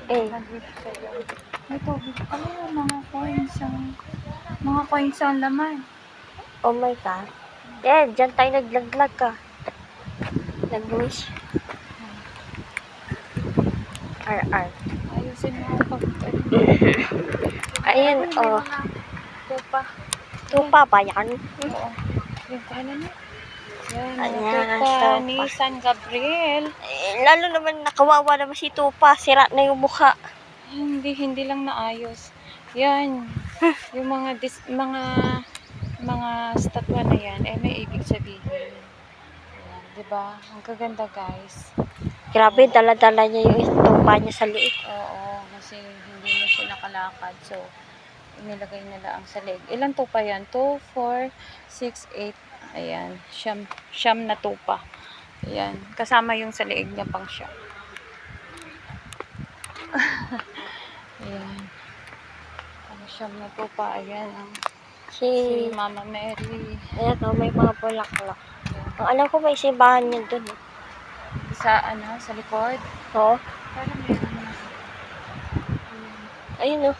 Eh. May tubig. Ano yung mga coins ang... Mga coins ang laman. Oh my God. Eh, dyan tayo naglaglag ka. Nag-wish. RR. Ayusin mo ang pag... Ayun, oh. Tupa. Tupa ba yan? Oo. Yung kanan mo. Yan, mga Ayan, tupa tupa. ni San Gabriel. Eh, lalo naman nakawawa naman si Tupa. Sira na yung mukha. Hindi lang naayos. Yan. Yung mga statwa na yan, eh may ibig sabihin. Yan, 'di ba? Ang gaganda, guys. Grabe, dala-dala niya yung tupa niya sa liit. Oo, kasi hindi na siya nakalakad. So, inilagay nila ang sa leg. Ilan tupa yan? 2, 4, 6, 8. Ayan. Siyam na tupa. Ayan. Kasama yung sa leeg niya pang siyam. Ayan. Ang siyam na tupa. Ayan. Si Mama Mary. Ayan, oh, may mga bulaklak. Ang alam ko may simbahan niya dun. Sa likod. Oo. Parang meron na. Ayun, oh.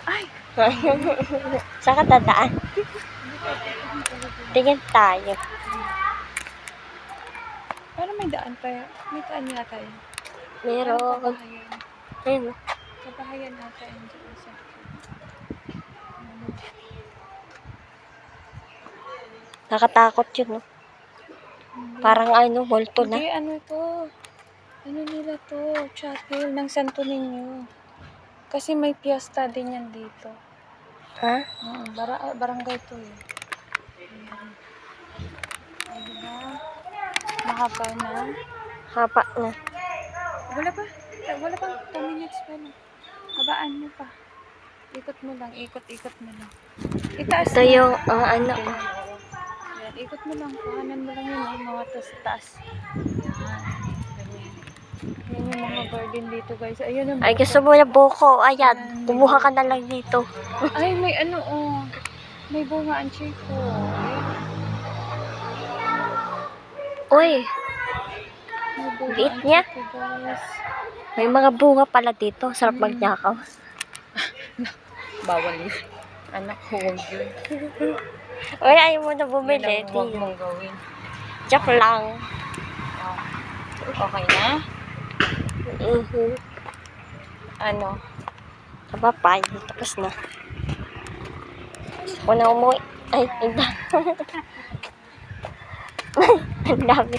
Ay! Saan ka dadaan? Tingin tayo. Parang may daan pa yan. May daan yata yun. Meron. Kabahayan. Ayun, oh. Kabahayan nata yun dyan sa... Nakatakot yun, oh. Parang ano, multo na. Hindi, ano to? Ano nila to? Chapel ng Santo Niño. Kasi may piyesta din yan dito. Ha? Barangay to eh. Ayan. Ay, diba? Mahaba na. Haba na. Wala pa. Wala pa. 2 minutes pa na. Habaan mo pa. Ikot mo lang. Ikot mo lang. Itaas Ito na. yung, ano. Yan. Ikot mo lang. Kuhanan mo lang yun. Mga taas. Yan yung mga garden dito, guys. Ayun ang Ay, gusto mo na buko. Ayan, kumuha ka na lang dito. Ay, may ano, oh. May bunga ang chico. Uy, May bunga liit ang niya. chico, guys. May mga bunga pala dito. Sarap magnakaw. Bawal yun. Anak, huwag yun. Uy, ayaw mo na bumili. Yan ang huwag mong gawin. Joke lang. Okay na? Ano? Kapapay. Tapos na. Ako na umuwi. Ay, hindi. Ang dami.